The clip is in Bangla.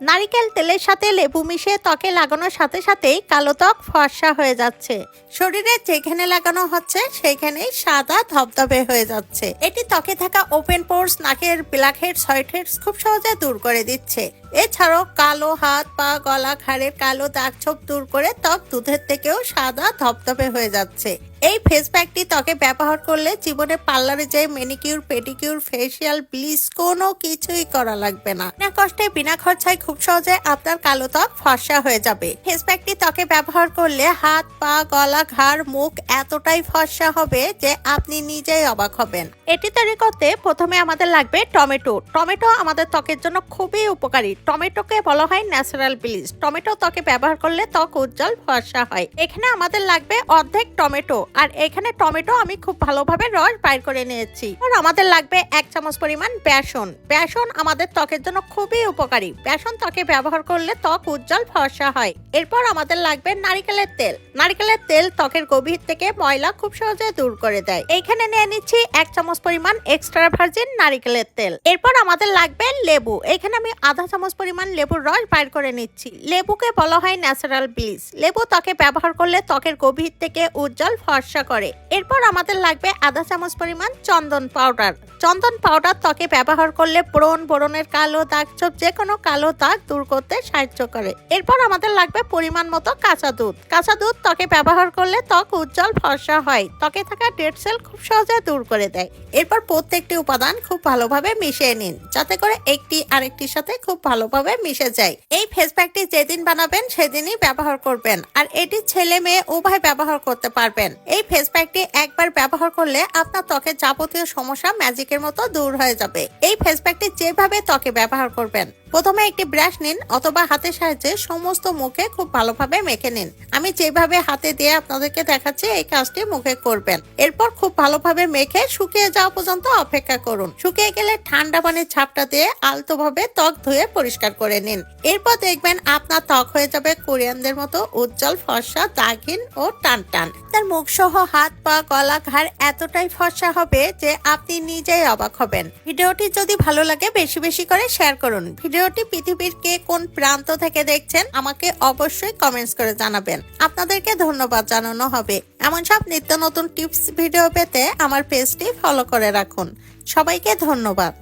নারিকেল তেলের সাথে লেবু মিশিয়ে ত্বকে লাগানোর সাথে সাথেই কালো ত্বক ফর্সা হয়ে যাচ্ছে। শরীরে যেখানে লাগানো হচ্ছে সেখানেই সাদা ধবধবে হয়ে যাচ্ছে। এটি ত্বকে থাকা ওপেন পোর্স, নাকের ব্ল্যাক হেডস, হোয়াইট হেডস খুব সহজে দূর করে দিচ্ছে। এছাড়াও কালো হাত, পা, গলা, ঘাড়ের কালো দাগ ছোপ দূর করে ত্বক দুধের থেকেও সাদা ধবধবে হয়ে যাচ্ছে। এই ফেস প্যাকটি ত্বকে ব্যবহার করলে জীবনে পার্লারে যায় ম্যানিকিউর, পেডিকিউর, ফেসিয়াল, ব্লিচ কোনো কিছুই করা লাগবে না। বিনা কষ্টে, বিনা খরচায় খুব সহজে আপনার কালো ত্বক ফর্সা হয়ে যাবে। ফেস প্যাকটি ত্বকে ব্যবহার করলে হাত, পা, গলা, ঘাড়, মুখ এতটাই ফর্সা হবে যে আপনি নিজেই অবাক হবেন। এটি তৈরি করতে প্রথমে আমাদের লাগবে টমেটো। টমেটো আমাদের ত্বকের জন্য খুবই উপকারী। টমেটোকে বলা হয় ন্যাচারাল ব্লিচ। টমেটো ত্বকে ব্যবহার করলে ত্বক উজ্জ্বল ফর্সা হয়। এখানে আমাদের লাগবে অর্ধেক টমেটো, আর এখানে টমেটো আমি খুব ভালোভাবে রস বাইর করে নিয়েছি। আর আমাদের লাগবে 1 চামচ পরিমাণ বেসন। বেসন আমাদের ত্বকের জন্য খুবই উপকারী। বেসন ত্বকে ব্যবহার করলে ত্বক উজ্জ্বল ফর্সা হয়। এরপর আমাদের লাগবে নারিকেলের তেল। নারিকেলের তেল ত্বকের গভীর থেকে ময়লা খুব সহজে দূর করে দেয়। এইখানে নিয়ে নিচ্ছি 1 চামচ পরিমাণ এক্সট্রা ভার্জিন নারিকেলের তেল। এরপর আমাদের লাগবে লেবু। এখানে আমি আধা চামচ পরিমাণ লেবুর রস বাইর করে নিচ্ছি। লেবুকে বলা হয় ন্যাচারাল ব্লিচ। লেবু ত্বকে ব্যবহার করলে ত্বকের গভীর থেকে উজ্জ্বল ফর্সা করে। এরপর আমাদের লাগবে আধা চামচ পরিমাণ চন্দন পাউডার। চন্দন পাউডার ত্বকে ব্যবহার করলে ব্রণ, ব্রণের কালো দাগ ছোপ যে কোনো কালো দাগ দূর করতে সাহায্য করে। এরপর আমাদের লাগবে পরিমাণ মতো কাঁচা দুধ। কাঁচা দুধ ত্বকে ব্যবহার করলে ত্বক উজ্জ্বল ফর্সা হয়। ত্বকে থাকা ডেড সেল খুব সহজে দূর করে দেয়। এরপর প্রত্যেকটি উপাদান খুব ভালোভাবে মিশিয়ে নিন, যাতে করে একটি আরেকটির সাথে খুব ভালোভাবে মিশে যায়। এই ফেস প্যাকটি যেদিন বানাবেন সেদিনই ব্যবহার করবেন, আর এটি ছেলে মেয়ে উভয় ব্যবহার করতে পারবেন। এই ফেস প্যাকটি একবার ব্যবহার করলে আপনার ত্বকের যাবতীয় সমস্যা ম্যাজিকের মতো দূর হয়ে যাবে। এই ফেস প্যাকটি যেভাবে ত্বকে ব্যবহার করবেন, প্রথমে একটি ব্রাশ নিন অথবা হাতের সাহায্যে সমস্ত মুখে খুব ভালোভাবে মেখে নিন। আমি যেভাবে হাতে দিয়ে আপনাদেরকে দেখাচ্ছি এই কাজটি মুখে করবেন। এরপর খুব ভালোভাবে মেখে শুকিয়ে যাওয়া পর্যন্ত অপেক্ষা করুন। শুকিয়ে গেলে ঠান্ডা পানির ঝাপটা দিয়ে আলতোভাবে ত্বক ধুয়ে পরিষ্কার করে নিন। এরপর দেখবেন আপনার ত্বক হয়ে যাবে কোরিয়ানদের মতো উজ্জ্বল, ফর্সা, দাগহীন ও টানটান। তার মুখ সহ হাত, পা, গলা, ঘাড় এতটাই ফর্সা হবে যে আপনি নিজেই অবাক হবেন। ভিডিওটি যদি ভালো লাগে বেশি বেশি করে শেয়ার করুন। ভিডিওটি পৃথিবীর কে কোন প্রান্ত থেকে দেখছেন আমাকে অবশ্যই কমেন্টস করে জানাবেন। আপনাদেরকে ধন্যবাদ জানানো হবে। এমন সব নিত্য নতুন টিপস ভিডিও পেতে আমার পেজটি ফলো করে রাখুন। সবাইকে ধন্যবাদ।